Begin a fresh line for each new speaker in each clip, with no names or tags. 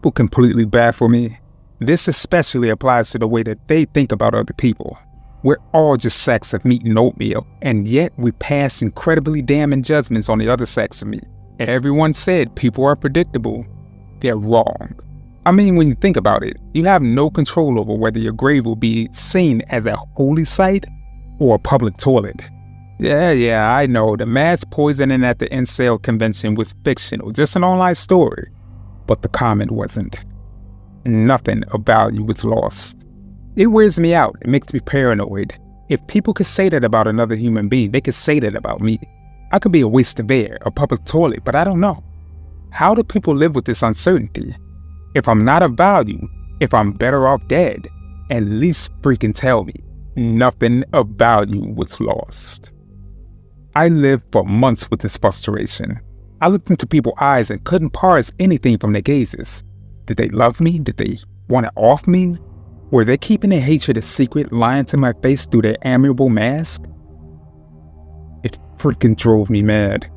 People completely baffle me. This especially applies to the way that they think about other people. We're all just sacks of meat and oatmeal, and yet we pass incredibly damning judgments on the other sacks of meat. Everyone said people are predictable. They're wrong. I mean, when you think about it, you have no control over whether your grave will be seen as a holy site or a public toilet. Yeah, I know, the mass poisoning at the incel convention was fictional, just an online story. But the comment wasn't. Nothing of value was lost. It wears me out. It makes me paranoid. If people could say that about another human being, they could say that about me. I could be a waste of air, a public toilet, but I don't know. How do people live with this uncertainty? If I'm not of value, if I'm better off dead, at least freaking tell me. Nothing of value was lost. I lived for months with this frustration. I looked into people's eyes and couldn't parse anything from their gazes. Did they love me? Did they want it off me? Were they keeping their hatred a secret, lying to my face through their amiable mask? It freaking drove me mad.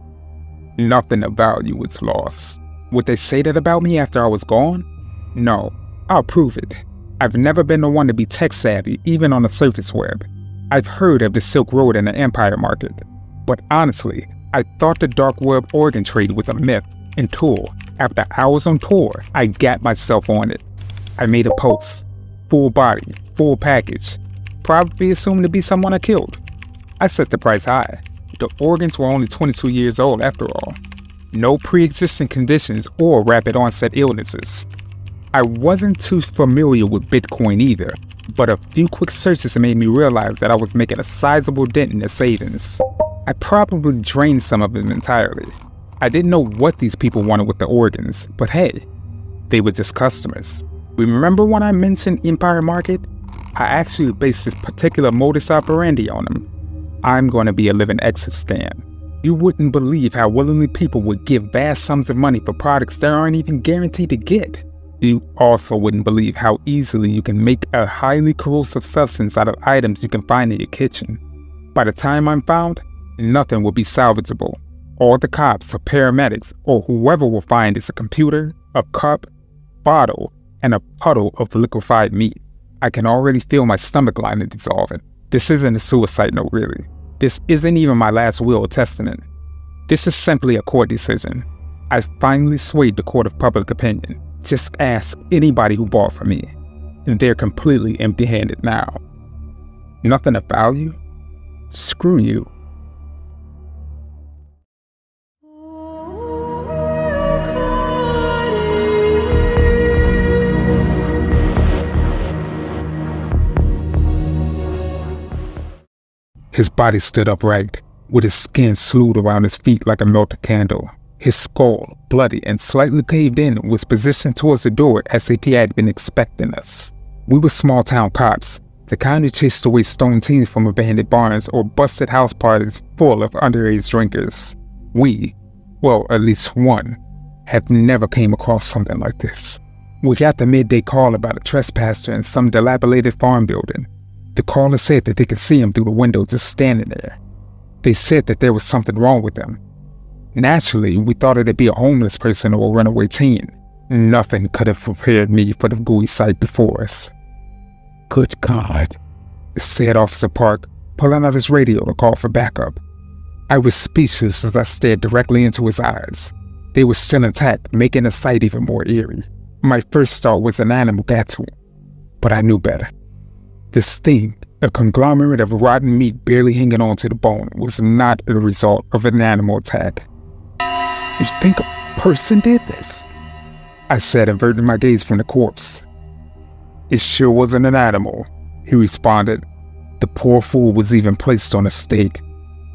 Nothing of value was lost. Would they say that about me after I was gone? No, I'll prove it. I've never been the one to be tech savvy, even on the surface web. I've heard of the Silk Road and the Empire Market. But honestly, I thought the dark web organ trade was a myth until, after hours on tour, I got myself on it. I made a post. Full body, full package. Probably assumed to be someone I killed. I set the price high. The organs were only 22 years old after all. No pre-existing conditions or rapid onset illnesses. I wasn't too familiar with Bitcoin either, but a few quick searches made me realize that I was making a sizable dent in their savings. I probably drained some of them entirely. I didn't know what these people wanted with the organs, but hey, they were just customers. Remember when I mentioned Empire Market? I actually based this particular modus operandi on them. I'm going to be a living exit stand. You wouldn't believe how willingly people would give vast sums of money for products they aren't even guaranteed to get. You also wouldn't believe how easily you can make a highly corrosive substance out of items you can find in your kitchen. By the time I'm found, nothing will be salvageable. All the cops or paramedics or whoever will find is a computer, a cup, bottle, and a puddle of liquefied meat. I can already feel my stomach lining dissolving. This isn't a suicide note, really. This isn't even my last will or testament. This is simply a court decision. I finally swayed the court of public opinion. Just ask anybody who bought from me, and they're completely empty-handed now. Nothing of value? Screw you. His body stood upright, with his skin slewed around his feet like a melted candle. His skull, bloody and slightly caved in, was positioned towards the door as if he had been expecting us. We were small-town cops, the kind who chased away stoned teens from abandoned barns or busted house parties full of underage drinkers. We, well, at least one, have never came across something like this. We got the midday call about a trespasser in some dilapidated farm building. The caller said that they could see him through the window just standing there. They said that there was something wrong with him. Naturally, we thought it'd be a homeless person or a runaway teen. Nothing could have prepared me for the gooey sight before us. Good God, said Officer Park, pulling out his radio to call for backup. I was speechless as I stared directly into his eyes. They were still intact, making the sight even more eerie. My first thought was an animal got to him, but I knew better. This thing, a conglomerate of rotten meat barely hanging onto the bone, was not the result of an animal attack. You think a person did this? I said, averting my gaze from the corpse. It sure wasn't an animal, he responded. The poor fool was even placed on a stake.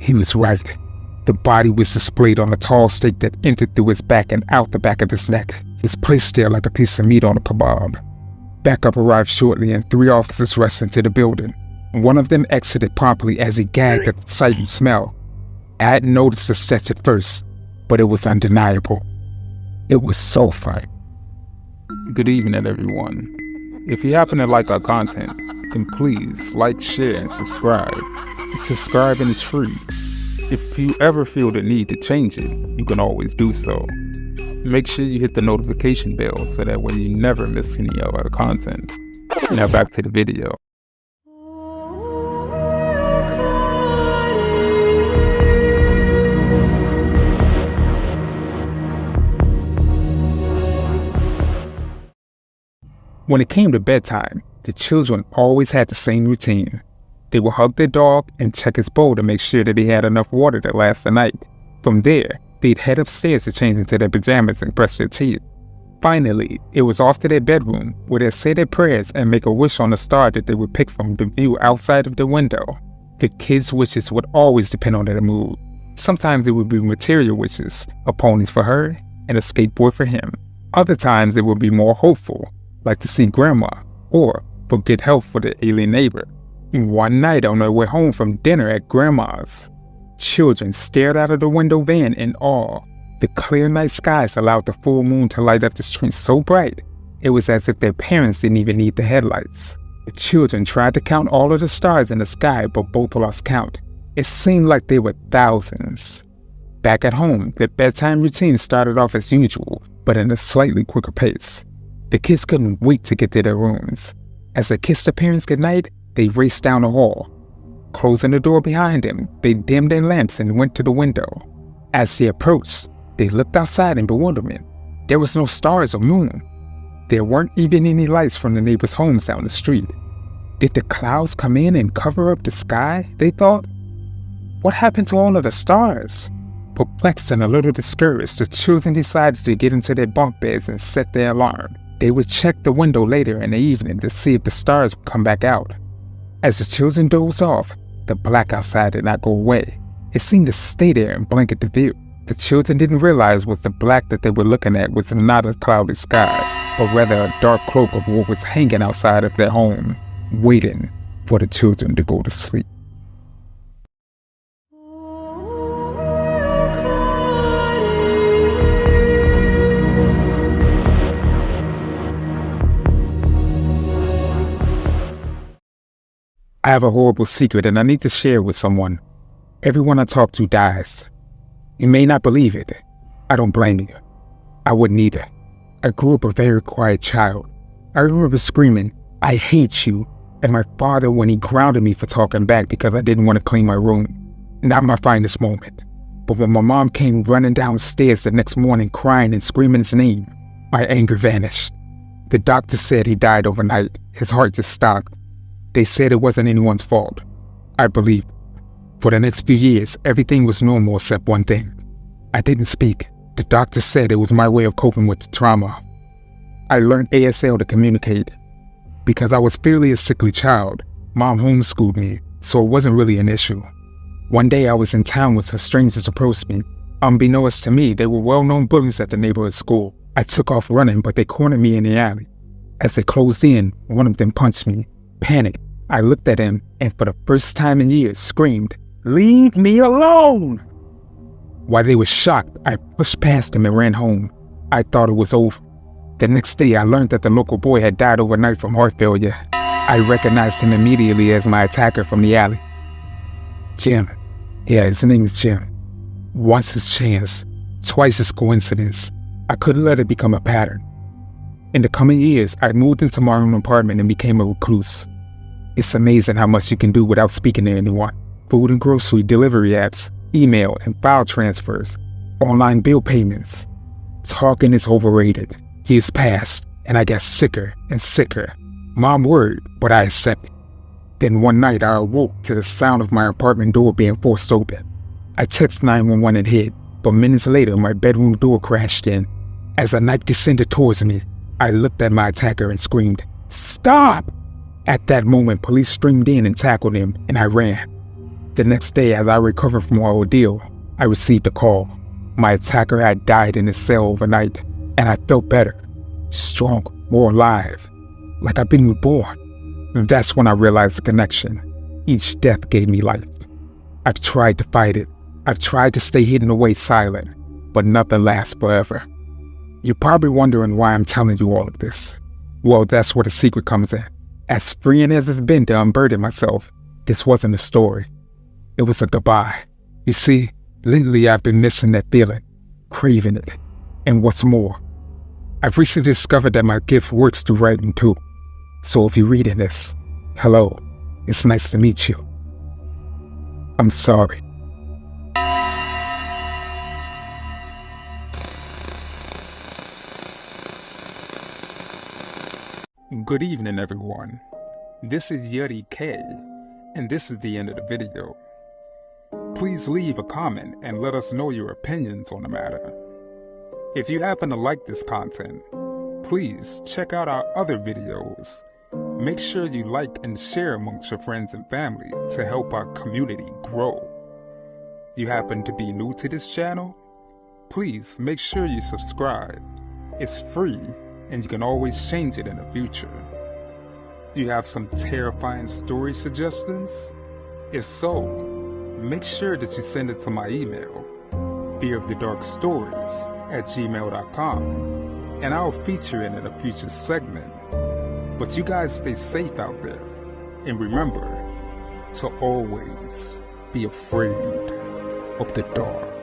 He was right. The body was displayed on a tall stake that entered through his back and out the back of his neck. It was placed there like a piece of meat on a kebab. Backup arrived shortly and 3 officers rushed into the building. One of them exited promptly as he gagged at the sight and smell. I hadn't noticed the stench at first, but it was undeniable. It was sulfite. Good evening, everyone. If you happen to like our content, then please like, share, and subscribe. Subscribing is free. If you ever feel the need to change it, you can always do so. Make sure you hit the notification bell so that way you never miss any of our content. Now back to the video. When it came to bedtime, the children always had the same routine. They would hug their dog and check his bowl to make sure that he had enough water to last the night. From there, they'd head upstairs to change into their pajamas and brush their teeth. Finally, it was off to their bedroom where they'd say their prayers and make a wish on a star that they would pick from the view outside of the window. The kids' wishes would always depend on their mood. Sometimes it would be material wishes, a pony for her and a skateboard for him. Other times it would be more hopeful, like to see grandma, or for good health for the alien neighbor. One night on their way home from dinner at grandma's, children stared out of the window van in awe. The clear night skies allowed the full moon to light up the street so bright, it was as if their parents didn't even need the headlights. The children tried to count all of the stars in the sky, but both lost count. It seemed like they were thousands. Back at home, their bedtime routine started off as usual, but in a slightly quicker pace. The kids couldn't wait to get to their rooms. As they kissed their parents goodnight, they raced down the hall. Closing the door behind them, they dimmed their lamps and went to the window. As they approached, they looked outside in bewilderment. There was no stars or moon. There weren't even any lights from the neighbors' homes down the street. Did the clouds come in and cover up the sky, they thought? What happened to all of the stars? Perplexed and a little discouraged, the children decided to get into their bunk beds and set their alarm. They would check the window later in the evening to see if the stars would come back out. As the children dozed off, the black outside did not go away. It seemed to stay there and blanket the view. The children didn't realize what the black that they were looking at was not a cloudy sky, but rather a dark cloak of what was hanging outside of their home, waiting for the children to go to sleep. I have a horrible secret and I need to share it with someone. Everyone I talk to dies. You may not believe it. I don't blame you. I wouldn't either. I grew up a very quiet child. I remember screaming, "I hate you," at my father when he grounded me for talking back because I didn't want to clean my room. Not my finest moment. But when my mom came running downstairs the next morning crying and screaming his name, my anger vanished. The doctor said he died overnight. His heart just stopped. They said it wasn't anyone's fault. I believed. For the next few years, everything was normal except one thing. I didn't speak. The doctor said it was my way of coping with the trauma. I learned ASL to communicate. Because I was fairly a sickly child, Mom homeschooled me, so it wasn't really an issue. One day I was in town when some strangers approached me. Unbeknownst to me, they were well-known bullies at the neighborhood school. I took off running, but they cornered me in the alley. As they closed in, one of them punched me. Panicked, I looked at him and for the first time in years screamed, "Leave me alone!" While they were shocked, I pushed past them and ran home. I thought it was over. The next day, I learned that the local boy had died overnight from heart failure. I recognized him immediately as my attacker from the alley. Jim. Yeah, his name is Jim. Once his chance, twice his coincidence. I couldn't let it become a pattern. In the coming years, I moved into my own apartment and became a recluse. It's amazing how much you can do without speaking to anyone. Food and grocery delivery apps, email and file transfers, online bill payments. Talking is overrated. Years passed, and I got sicker and sicker. Mom worried, but I accepted. Then one night I awoke to the sound of my apartment door being forced open. I texted 911 and hid, but minutes later my bedroom door crashed in. As a knife descended towards me, I looked at my attacker and screamed, "Stop!" At that moment, police streamed in and tackled him, and I ran. The next day, as I recovered from my ordeal, I received a call. My attacker had died in his cell overnight, and I felt better, stronger, more alive, like I'd been reborn. And that's when I realized the connection. Each death gave me life. I've tried to fight it. I've tried to stay hidden away silent, but nothing lasts forever. You're probably wondering why I'm telling you all of this. Well, that's where the secret comes in. As freeing as it's been to unburden myself, this wasn't a story. It was a goodbye. You see, lately I've been missing that feeling, craving it. And what's more, I've recently discovered that my gift works through writing too. So if you're reading this, hello, it's nice to meet you. I'm sorry. Good evening, everyone. This is Yeti K, and this is the end of the video. Please leave a comment and let us know your opinions on the matter. If you happen to like this content, please check out our other videos. Make sure you like and share amongst your friends and family to help our community grow. You happen to be new to this channel? Please make sure you subscribe. It's free and you can always change it in the future. You have some terrifying story suggestions? If so, make sure that you send it to my email, Fearofthedarkstories@gmail.com, and I'll feature it in a future segment. But you guys stay safe out there, and remember to always be afraid of the dark.